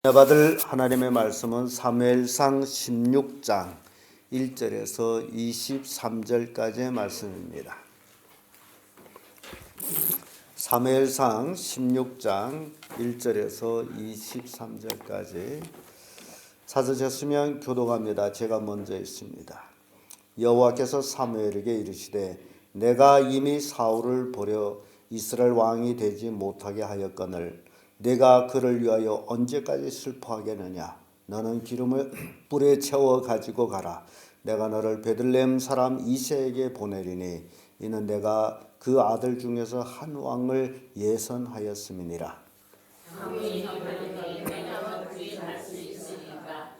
받을 하나님의 말씀은 사무엘상 16장 1절에서 23절까지의 말씀입니다. 사무엘상 16장 1절에서 23절까지 찾으셨으면 교독합니다. 제가 먼저 있습니다. 여호와께서 사무엘에게 이르시되 내가 이미 사울을 버려 이스라엘 왕이 되지 못하게 하였거늘 내가 그를 위하여 언제까지 슬퍼하겠느냐. 너는 기름을 뿔에 채워 가지고 가라. 내가 너를 베들레헴 사람 이새에게 보내리니 이는 내가 그 아들 중에서 한 왕을 예선하였음이니라.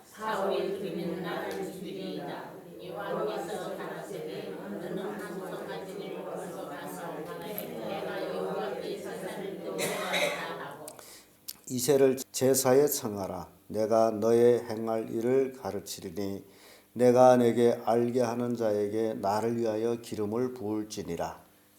사울이 들으면 나를 죽이리이다. 여호와께서 가라사대 너는 한국 가지를 벗어 가서 내가 여호와께 제사를 드리리라 하고 이새를 제사에 청하라. 내가 너의 행할 일을 가르치리니 내가 내게 알게 하는 자에게 나를 위하여 기름을 부을지니라.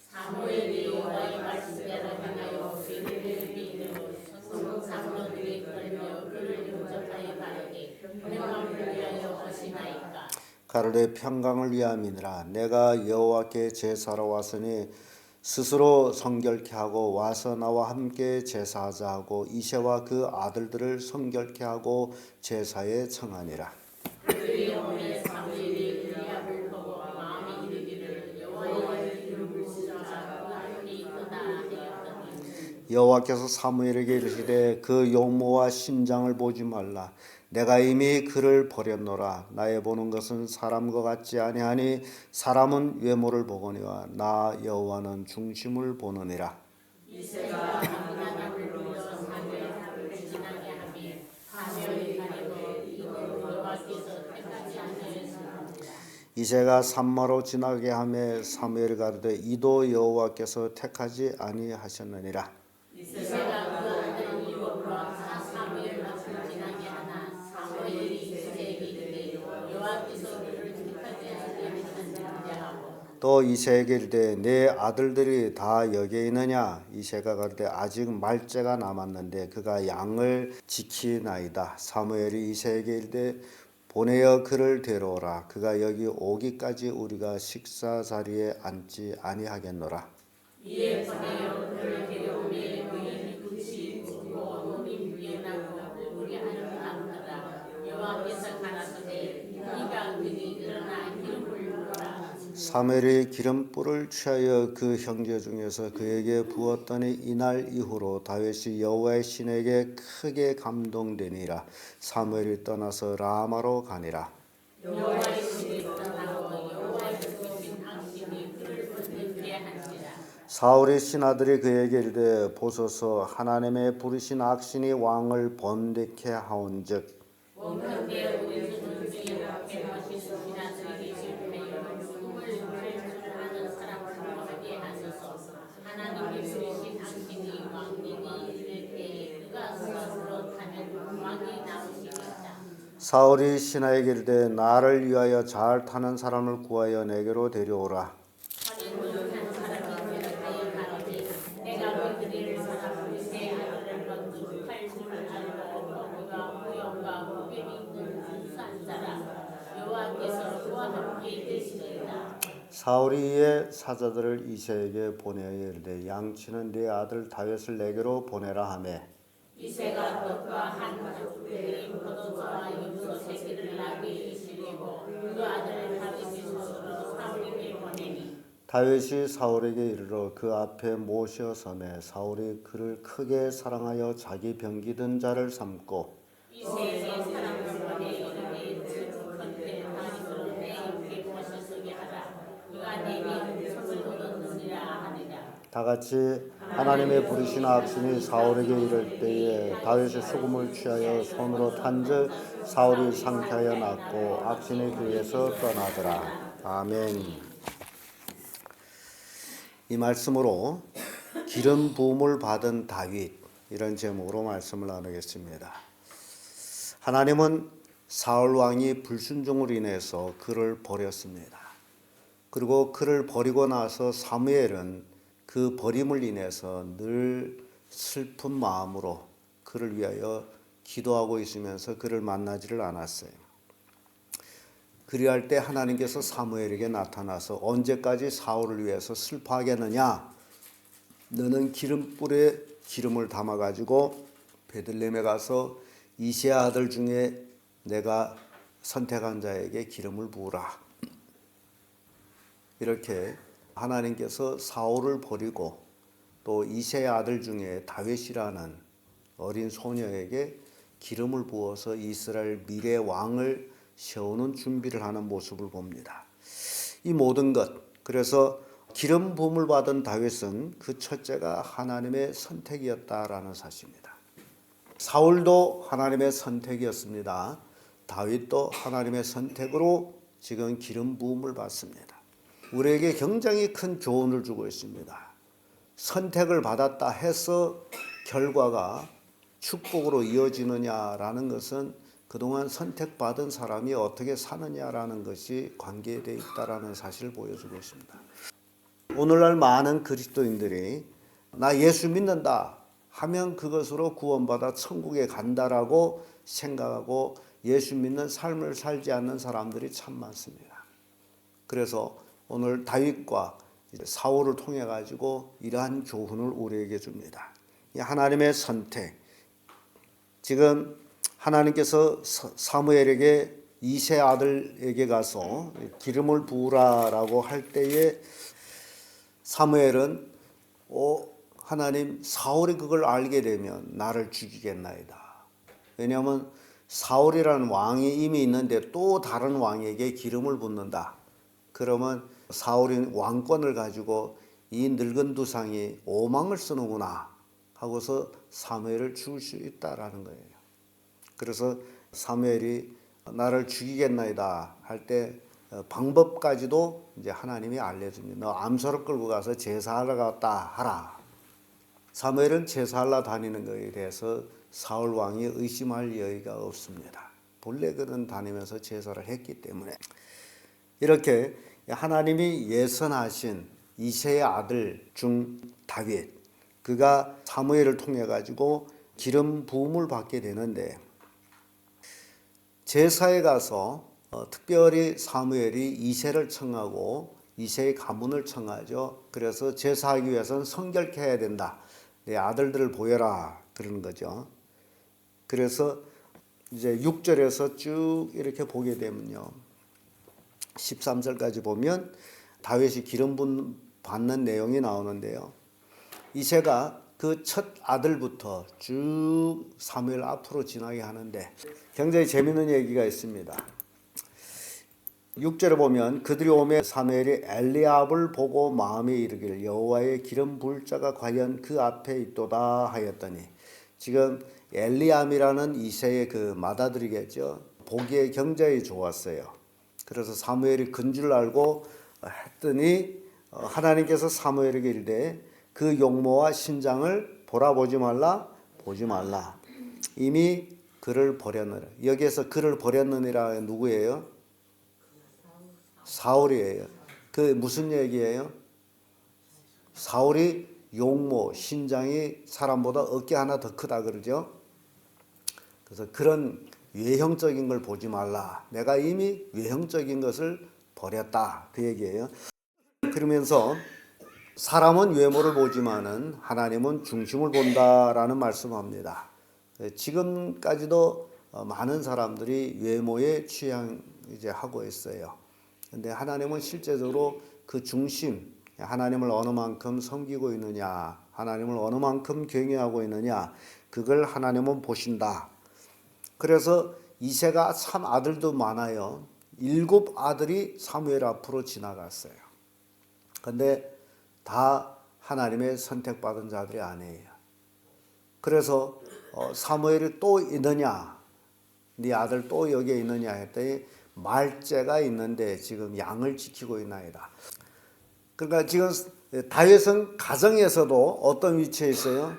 사무엘이 여호와의 말씀대로 행하여 그를 믿음으로 성사무들이 걸며 그를 영접하여 가르되 평강을 위하여 하시나이까. 가로되 평강을 위함이니라. 내가 여호와께 제사로 왔으니 스스로 성결케 하고 와서 나와 함께 제사하자 하고 이새와 그 아들들을 성결케 하고 제사에 청하니라. 그들이 오매 사무엘이 엘리야를 보고 마음이 이르기를 여호와의 기름을 부으자 하나님이 있구나 하였더니 여호와께서 사무엘에게 이르시되 그 용모와 심장을 보지 말라. 내가 이미 그를 버렸노라. 나의 보는 것은 사람과 같지 아니하니 사람은 외모를 보거니와 나 여호와는 중심을 보느니라. 이새가 하나님을 불러서 사무엘 앞을 지나게 하며 사무엘이 가로되 이는 여호와께서 택하지 아니하였습니다. 이새가 산마로 지나게 하며 사무엘이 가로되 이도 여호와께서 택하지 아니하셨느니라. 이새가 그 아들을 이루어 사무엘 앞을 지나게 하나 사무엘이 이새에게 이르되 여호와께서 그를 택하지 아니하셨느니라 하고 또 이새에게 이르되 내 아들들이 다 여기에 있느냐. 이새가 가로되 아직 말째가 남았는데 그가 양을 지키나이다. 사무엘이 이새에게 이르되 보내어 그를 데려오라. 그가 여기 오기까지 우리가 식사 자리에 앉지 아니하겠노라. 이에 보내어 그를 데려오매 그의 빛이 붉고 눈이 미연하고 얼굴이 아름답더라. 여호와께서 가라사대 네가 그니 일어나 기름을 부어라. 사무엘이 기름불을 취하여 그 형제 중에서 그에게 부었더니 이날 이후로 다윗이 여호와의 신에게 크게 감동되니라. 사무엘이 떠나서 라마로 가니라. 여호와의 신이 떠나고 여호와의 부르신 악신이 그를 붙들게 하니라. 사울의 신하들이 그에게 이르되 보소서 하나님의 부르신 악신이 왕을 번득케 하온즉 원컨대 우리 주 중에 밖에 하시는 신하들이 계실하여 숨을 쉴줄 아는 사람 하게 하소서. 하나님의 부르신 악신이 왕님이 이를 때에 그가 스스로 타면 왕이 나오시겠다. 사울이 신하에게 이르되 나를 위하여 잘 타는 사람을 구하여 내게로 데려오라. 사울이 이에 사자들을 이새에게 보내어 이르되 양치는 네 아들 다윗을 내게로 보내라 하매 이새가 떡과 한 가죽 끓인 포도주와 염소 새끼를 나귀 이시리고 그 아들을 다윗이 스스로 사울에게 보내니 다윗이 사울에게 이르러 그 앞에 모셔 서매 사울이 그를 크게 사랑하여 자기 병기든 자를 삼고 이새에게 사람을 보내 이르되 즉컨대 다윗으로 내 옆에 모셔서게 하라. 그가 내게 손을 얻었느니라 하니라. 다같이 하나님의 부르신 악신이 사울에게 이를 때에 다윗이 수금을 취하여 손으로 탄즉 사울이 상쾌하여 낫고 악신이 그에서 떠나더라. 아멘. 이 말씀으로 기름 부음을 받은 다윗 이런 제목으로 말씀을 나누겠습니다. 하나님은 사울 왕이 불순종으로 인해서 그를 버렸습니다. 그리고 그를 버리고 나서 사무엘은 그 버림을 인해서 늘 슬픈 마음으로 그를 위하여 기도하고 있으면서 그를 만나지를 않았어요. 그리할 때 하나님께서 사무엘에게 나타나서 언제까지 사울을 위해서 슬퍼하겠느냐? 너는 기름불에 기름을 담아가지고 베들레헴에 가서 이새의 아들 중에 내가 선택한 자에게 기름을 부으라. 이렇게 하나님께서 사울을 버리고 또 이새의 아들 중에 다윗이라는 어린 소녀에게 기름을 부어서 이스라엘 미래 왕을 세우는 준비를 하는 모습을 봅니다. 이 모든 것, 그래서 기름 부음을 받은 다윗은 그 첫째가 하나님의 선택이었다라는 사실입니다. 사울도 하나님의 선택이었습니다. 다윗도 하나님의 선택으로 지금 기름 부음을 받습니다. 우리에게 굉장히 큰 교훈을 주고 있습니다. 선택을 받았다 해서 결과가 축복으로 이어지느냐라는 것은 그동안 선택받은 사람이 어떻게 사느냐라는 것이 관계되어 있다라는 사실을 보여주고 있습니다. 오늘날 많은 그리스도인들이 나 예수 믿는다 하면 그것으로 구원받아 천국에 간다라고 생각하고 예수 믿는 삶을 살지 않는 사람들이 참 많습니다. 그래서 오늘 다윗과 사울을 통해 가지고 이러한 교훈을 우리에게 줍니다. 하나님의 선택. 지금 하나님께서 사무엘에게 이새 아들에게 가서 기름을 부으라라고 할 때에 사무엘은 하나님 사울이 그걸 알게 되면 나를 죽이겠나이다. 왜냐하면 사울이라는 왕이 이미 있는데 또 다른 왕에게 기름을 붓는다. 그러면 사울이 왕권을 가지고 이 늙은 두상이 오망을 쓰는구나 하고서 사무엘을 죽일 수 있다라는 거예요. 그래서 사무엘이 나를 죽이겠나이다 할 때 방법까지도 이제 하나님이 알려줍니다. 너 암소를 끌고 가서 제사하러 갔다 하라. 사무엘은 제사하러 다니는 것에 대해서 사울 왕이 의심할 여지가 없습니다. 본래 그는 다니면서 제사를 했기 때문에. 이렇게 하나님이 예선하신 이새의 아들 중 다윗, 그가 사무엘을 통해 가지고 기름 부음을 받게 되는데, 제사에 가서 특별히 사무엘이 이새를 청하고 이새의 가문을 청하죠. 그래서 제사하기 위해서는 성결케 해야 된다. 내 아들들을 보여라 그러는 거죠. 그래서 이제 6절에서 쭉 이렇게 보게 되면요, 13절까지 보면 다윗이 기름 부음 받는 내용이 나오는데요, 이새가 그 첫 아들부터 쭉 사무엘 앞으로 지나게 하는데 굉장히 재미있는 얘기가 있습니다. 6절에 보면 그들이 오매 사무엘이 엘리압을 보고 마음에 이르기를 여호와의 기름 부을 자가 과연 그 앞에 있도다 하였더니, 지금 엘리암이라는 이새의 그 맏아들이겠죠. 보기에 굉장히 좋았어요. 그래서 사무엘이 근 줄 알고 했더니 하나님께서 사무엘에게 이르되 그 용모와 신장을 보지 말라. 이미 그를 버렸느니라. 여기에서 그를 버렸느니라 누구예요? 사울이에요. 그 무슨 얘기예요? 사울이 용모, 신장이 사람보다 어깨 하나 더 크다 그러죠. 그래서 그런 외형적인 걸 보지 말라. 내가 이미 외형적인 것을 버렸다. 그 얘기예요. 그러면서 사람은 외모를 보지만은 하나님은 중심을 본다라는 말씀합니다. 지금까지도 많은 사람들이 외모에 취향 이제 하고 있어요. 근데 하나님은 실제적으로 그 중심, 하나님을 어느 만큼 섬기고 있느냐, 하나님을 어느 만큼 경외하고 있느냐, 그걸 하나님은 보신다. 그래서 이새가 참 아들도 많아요. 7 아들이 사무엘 앞으로 지나갔어요. 근데 다 하나님의 선택받은 자들이 아니에요. 그래서 사무엘이 또 있느냐, 네 아들 또 여기에 있느냐 했더니 말째가 있는데 지금 양을 지키고 있나이다. 그러니까 지금 다윗은 가정에서도 어떤 위치에 있어요?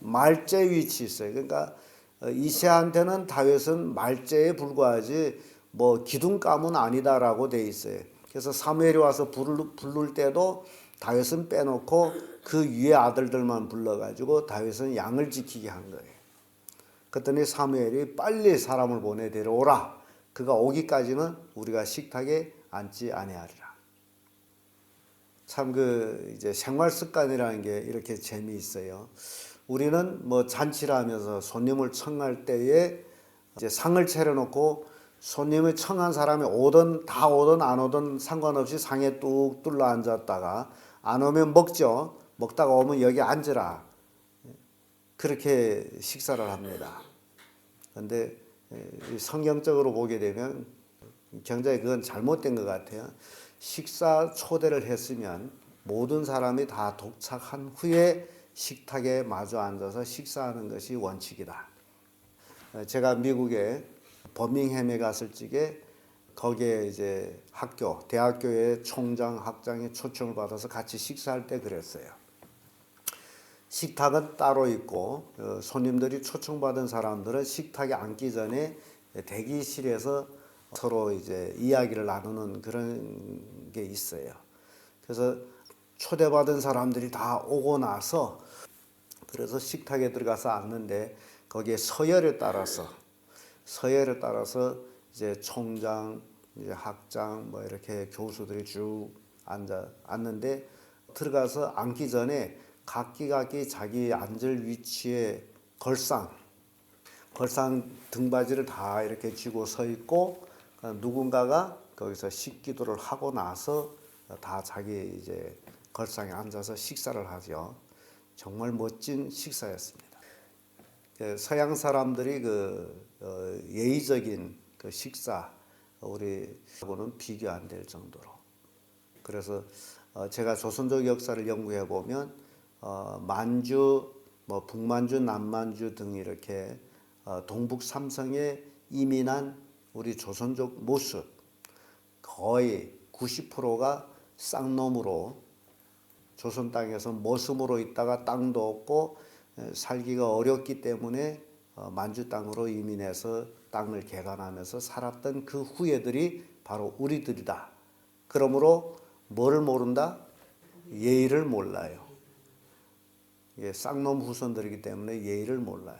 말째 위치에 있어요. 그러니까 이새한테는 다윗은 말째에 불과하지 뭐 기둥감은 아니다라고 돼 있어요. 그래서 사무엘이 와서 부를 때도 다윗은 빼놓고 그 위에 아들들만 불러가지고 다윗은 양을 지키게 한 거예요. 그랬더니 사무엘이 빨리 사람을 보내 데려오라. 그가 오기까지는 우리가 식탁에 앉지 아니하리라. 참 이제 생활 습관이라는 게 이렇게 재미있어요. 우리는 뭐 잔치를 하면서 손님을 청할 때에 이제 상을 차려놓고 손님을 청한 사람이 오든 안 오든 상관없이 상에 뚝 둘러 앉았다가 안 오면 먹죠. 먹다가 오면 여기 앉으라. 그렇게 식사를 합니다. 그런데 성경적으로 보게 되면 굉장히 그건 잘못된 것 같아요. 식사 초대를 했으면 모든 사람이 다 도착한 후에 식탁에 마주 앉아서 식사하는 것이 원칙이다. 제가 미국에 버밍햄에 갔을 적에 거기에 이제 대학교의 총장, 학장이 초청을 받아서 같이 식사할 때 그랬어요. 식탁은 따로 있고 손님들이 초청받은 사람들은 식탁에 앉기 전에 대기실에서 서로 이제 이야기를 나누는 그런 게 있어요. 그래서 초대받은 사람들이 다 오고 나서 그래서 식탁에 들어가서 앉는데 거기에 서열에 따라서 이제 총장, 이제 학장, 뭐 이렇게 교수들이 쭉 앉는데 들어가서 앉기 전에 각기 자기 앉을 위치에 걸상 등받이를 다 이렇게 쥐고 서 있고 누군가가 거기서 식기도를 하고 나서 다 자기 이제 걸상에 앉아서 식사를 하죠. 정말 멋진 식사였습니다. 서양 사람들이 예의적인 식사 우리하고는 비교 안 될 정도로. 그래서 제가 조선족 역사를 연구해 보면 만주, 뭐 북만주, 남만주 등 이렇게 동북 삼성에 이민한 우리 조선족 모습 거의 90%가 쌍놈으로 조선 땅에서 모섬으로 있다가 땅도 없고 살기가 어렵기 때문에 만주 땅으로 이민해서 땅을 개간하면서 살았던 그 후예들이 바로 우리들이다. 그러므로 뭐를 모른다? 예의를 몰라요. 쌍놈 후손들이기 때문에 예의를 몰라요.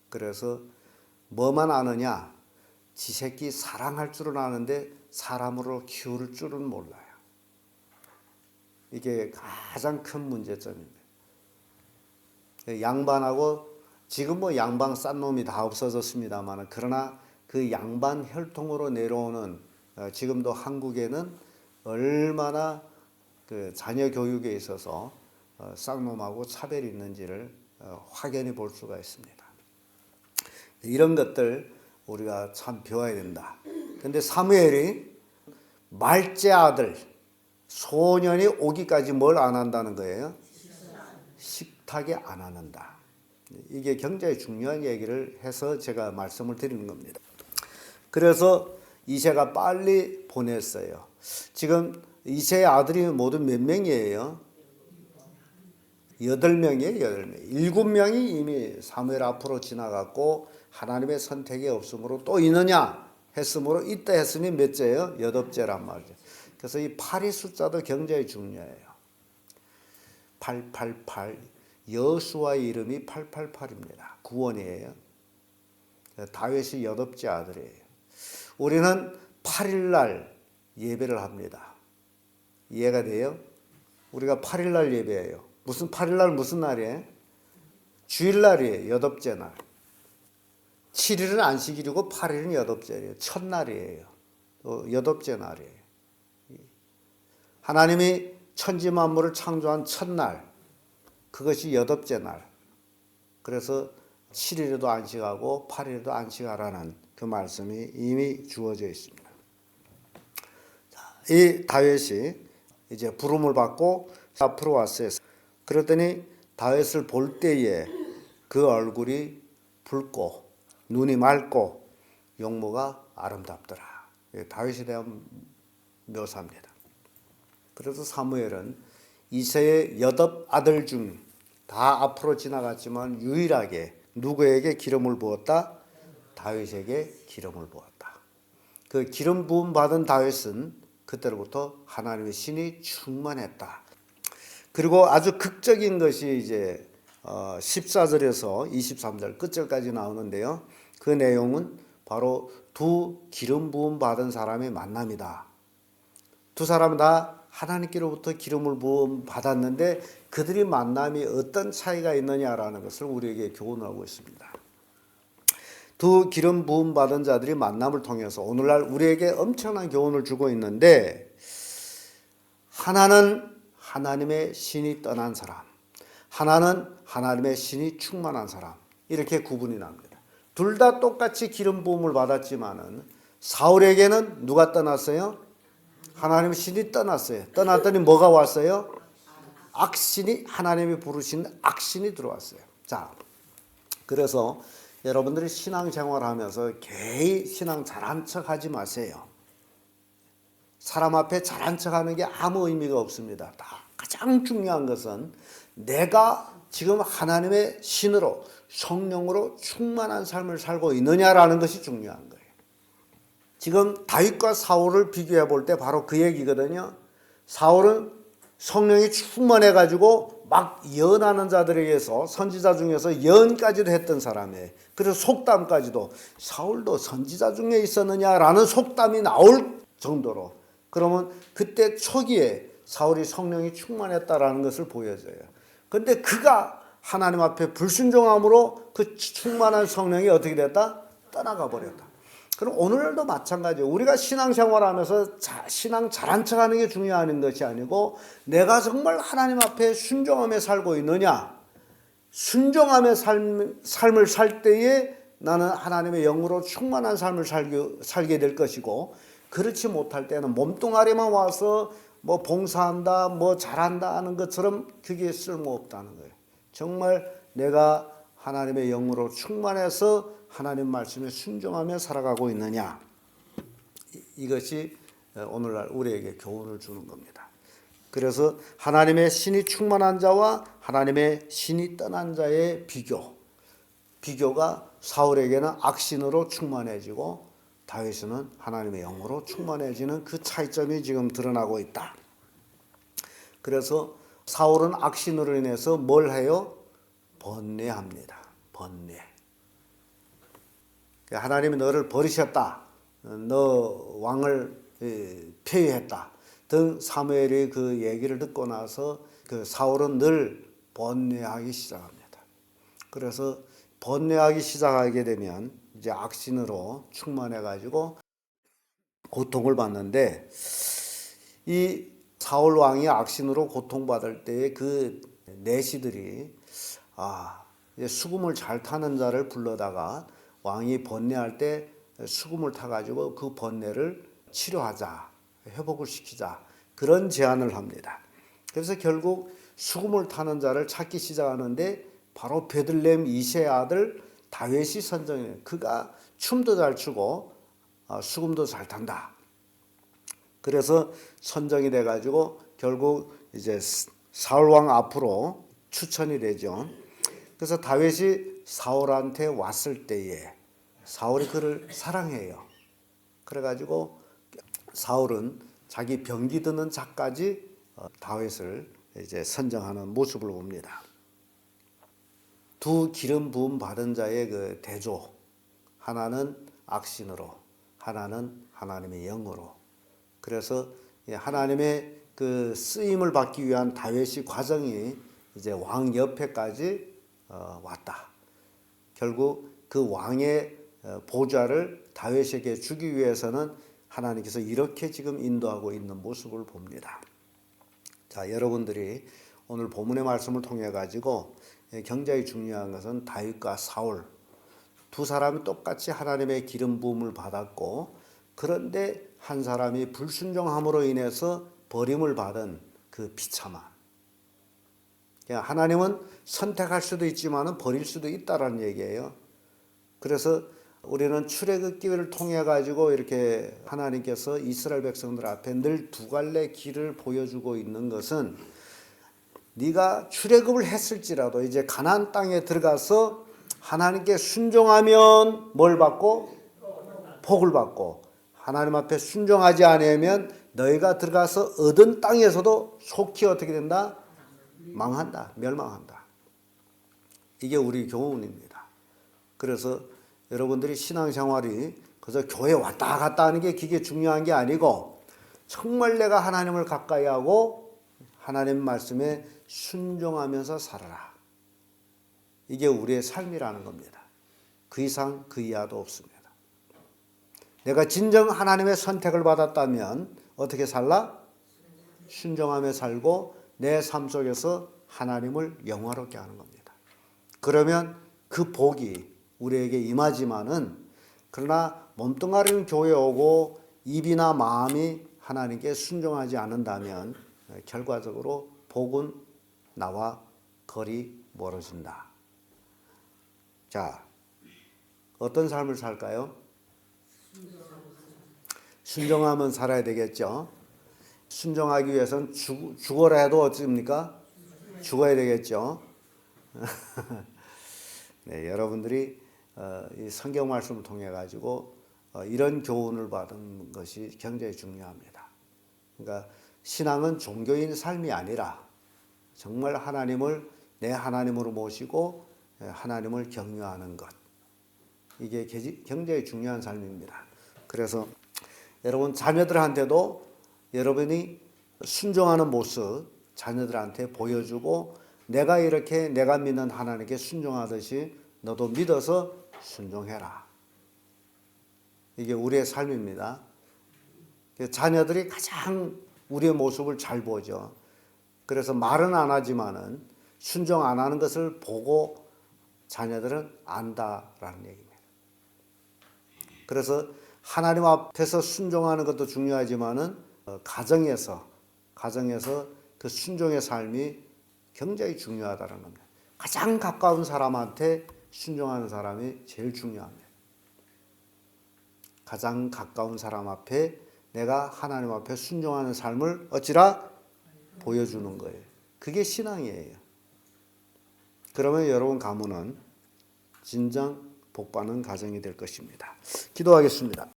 그래서 뭐만 아느냐? 지 새끼 사랑할 줄은 아는데 사람으로 키울 줄은 몰라요. 이게 가장 큰 문제점입니다. 양반하고 지금 뭐 양반 싼 놈이 다 없어졌습니다만 그러나 그 양반 혈통으로 내려오는 지금도 한국에는 얼마나 그 자녀 교육에 있어서 쌍놈하고 차별이 있는지를 확연히 볼 수가 있습니다. 이런 것들 우리가 참 배워야 된다. 근데 사무엘이 말째 아들 소년이 오기까지 뭘 안 한다는 거예요? 식탁에 안 앉는다. 이게 굉장히 중요한 얘기를 해서 제가 말씀을 드리는 겁니다. 그래서 이새가 빨리 보냈어요. 지금 이새의 아들이 모두 몇 명이에요? 8명이에요. 8명. 7명이 이미 사무엘 앞으로 지나갔고 하나님의 선택이 없으므로 또 있느냐 했으므로 있다 했으니 몇째예요? 8째란 말이죠. 그래서 이 8의 숫자도 굉장히 중요해요. 888 여수와의 이름이 888입니다. 구원이에요. 다윗이 8째 아들이에요. 우리는 8일날 예배를 합니다. 이해가 돼요? 우리가 8일날 예배해요. 무슨 8일날 무슨 날이에요? 주일날이에요. 8째 날. 7일은 안식일이고 8일은 8째예요. 첫날이에요. 8째 날이에요. 하나님이 천지 만물을 창조한 첫날, 그것이 8째 날. 그래서 7일에도 안식하고 8일에도 안식하라는 그 말씀이 이미 주어져 있습니다. 이 다윗이 이제 부름을 받고 앞으로 왔어요. 그랬더니 다윗을 볼 때에 그 얼굴이 붉고 눈이 맑고 용모가 아름답더라. 다윗에 대한 묘사입니다. 그래서 사무엘은 이새의 8아들 중 다 앞으로 지나갔지만 유일하게 누구에게 기름을 부었다? 다윗에게 기름을 부었다. 그 기름 부음 받은 다윗은 그때로부터 하나님의 신이 충만했다. 그리고 아주 극적인 것이 이제 14절에서 23절 끝절까지 나오는데요. 그 내용은 바로 두 기름 부음 받은 사람의 만남이다. 두 사람 다 하나님께로부터 기름을 부음 받았는데 그들이 만남이 어떤 차이가 있느냐라는 것을 우리에게 교훈하고 있습니다. 두 기름 부음 받은 자들이 만남을 통해서 오늘날 우리에게 엄청난 교훈을 주고 있는데, 하나는 하나님의 신이 떠난 사람, 하나는 하나님의 신이 충만한 사람, 이렇게 구분이 납니다. 둘 다 똑같이 기름 부음을 받았지만은 사울에게는 누가 떠났어요? 하나님의 신이 떠났어요. 떠났더니 뭐가 왔어요? 악신이, 하나님이 부르신 악신이 들어왔어요. 자, 그래서 여러분들이 신앙생활하면서 개의 신앙 잘한 척 하지 마세요. 사람 앞에 잘한 척하는 게 아무 의미가 없습니다. 가장 중요한 것은 내가 지금 하나님의 신으로, 성령으로 충만한 삶을 살고 있느냐라는 것이 중요한 거예요. 지금 다윗과 사울을 비교해 볼 때 바로 그 얘기거든요. 사울은 성령이 충만해 가지고 막 예언하는 자들에게서, 선지자 중에서 예언까지도 했던 사람이에요. 그래서 속담까지도, 사울도 선지자 중에 있었느냐라는 속담이 나올 정도로. 그러면 그때 초기에 사울이 성령이 충만했다라는 것을 보여줘요. 그런데 그가 하나님 앞에 불순종함으로 그 충만한 성령이 어떻게 됐다? 떠나가 버렸다. 그럼 오늘도 마찬가지예요. 우리가 신앙생활하면서 신앙 잘한 척하는 게 중요한 것이 아니고, 내가 정말 하나님 앞에 순종하며 살고 있느냐, 순종하며 삶을 살 때에 나는 하나님의 영으로 충만한 삶을 살게 될 것이고, 그렇지 못할 때는 몸뚱아리만 와서 뭐 봉사한다, 뭐 잘한다 하는 것처럼 그게 쓸모없다는 거예요. 정말 내가 하나님의 영으로 충만해서 하나님 말씀에 순종하며 살아가고 있느냐, 이것이 오늘날 우리에게 교훈을 주는 겁니다. 그래서 하나님의 신이 충만한 자와 하나님의 신이 떠난 자의 비교가 사울에게는 악신으로 충만해지고 다윗은 하나님의 영으로 충만해지는 그 차이점이 지금 드러나고 있다. 그래서 사울은 악신으로 인해서 뭘 해요? 번뇌합니다. 번뇌. 하나님이 너를 버리셨다, 너 왕을 폐위했다 등 사무엘이 그 얘기를 듣고 나서 그 사울은 늘 번뇌하기 시작합니다. 그래서 번뇌하기 시작하게 되면 이제 악신으로 충만해 가지고 고통을 받는데, 이 사울 왕이 악신으로 고통받을 때의 그 내시들이, 이제 수금을 잘 타는 자를 불러다가 왕이 번뇌할 때 수금을 타가지고 그 번뇌를 치료하자, 회복을 시키자, 그런 제안을 합니다. 그래서 결국 수금을 타는 자를 찾기 시작하는데 바로 베들레헴 이새의 아들 다윗이 선정해요. 그가 춤도 잘 추고 수금도 잘 탄다. 그래서 선정이 돼가지고 결국 이제 사울 왕 앞으로 추천이 되죠. 그래서 다윗이 사울한테 왔을 때에 사울이 그를 사랑해요. 그래가지고 사울은 자기 병기 드는 자까지 다윗을 이제 선정하는 모습을 봅니다. 두 기름 부음 받은 자의 그 대조, 하나는 악신으로, 하나는 하나님의 영으로. 그래서 하나님의 그 쓰임을 받기 위한 다윗의 과정이 이제 왕 옆에까지 왔다. 결국 그 왕의 보좌를 다윗에게 주기 위해서는 하나님께서 이렇게 지금 인도하고 있는 모습을 봅니다. 자, 여러분들이 오늘 본문의 말씀을 통해 가지고 굉장히 중요한 것은 다윗과 사울 두 사람이 똑같이 하나님의 기름 부음을 받았고, 그런데 한 사람이 불순종함으로 인해서 버림을 받은 그 비참함. 하나님은 선택할 수도 있지만 버릴 수도 있다라는 얘기예요. 그래서 우리는 출애굽 기회를 통해 가지고 이렇게 하나님께서 이스라엘 백성들 앞에 늘 두 갈래 길을 보여주고 있는 것은, 네가 출애굽을 했을지라도 이제 가나안 땅에 들어가서 하나님께 순종하면 뭘 받고? 복을 받고, 하나님 앞에 순종하지 않으면 너희가 들어가서 얻은 땅에서도 속히 어떻게 된다? 망한다, 멸망한다. 이게 우리 교훈입니다. 그래서 여러분들이 신앙생활이 그래서 교회 왔다 갔다 하는 게 그게 중요한 게 아니고 정말 내가 하나님을 가까이 하고 하나님 말씀에 순종하면서 살아라. 이게 우리의 삶이라는 겁니다. 그 이상 그 이하도 없습니다. 내가 진정 하나님의 선택을 받았다면 어떻게 살라? 순종하며 살고 내 삶 속에서 하나님을 영화롭게 하는 겁니다. 그러면 그 복이 우리에게 임하지만은 그러나 몸뚱아리는 교회에 오고 입이나 마음이 하나님께 순종하지 않는다면 결과적으로 복은 나와 거리 멀어진다. 자, 어떤 삶을 살까요? 순종하면 살아야 되겠죠. 순종하기 위해서는 죽어라 해도 어떻습니까? 죽어야 되겠죠. 네, 여러분들이 이 성경 말씀을 통해 가지고 이런 교훈을 받은 것이 굉장히 중요합니다. 그러니까 신앙은 종교인 삶이 아니라 정말 하나님을 내 하나님으로 모시고 하나님을 경외하는 것. 이게 굉장히 중요한 삶입니다. 그래서 여러분 자녀들한테도 여러분이 순종하는 모습 자녀들한테 보여주고 내가 이렇게 내가 믿는 하나님께 순종하듯이 너도 믿어서 순종해라. 이게 우리의 삶입니다. 자녀들이 가장 우리의 모습을 잘 보죠. 그래서 말은 안 하지만은 순종 안 하는 것을 보고 자녀들은 안다라는 얘기입니다. 그래서 하나님 앞에서 순종하는 것도 중요하지만은 가정에서 그 순종의 삶이 굉장히 중요하다는 겁니다. 가장 가까운 사람한테 순종하는 사람이 제일 중요합니다. 가장 가까운 사람 앞에 내가 하나님 앞에 순종하는 삶을 어찌라 보여주는 거예요. 그게 신앙이에요. 그러면 여러분 가문은 진정 복받는 가정이 될 것입니다. 기도하겠습니다.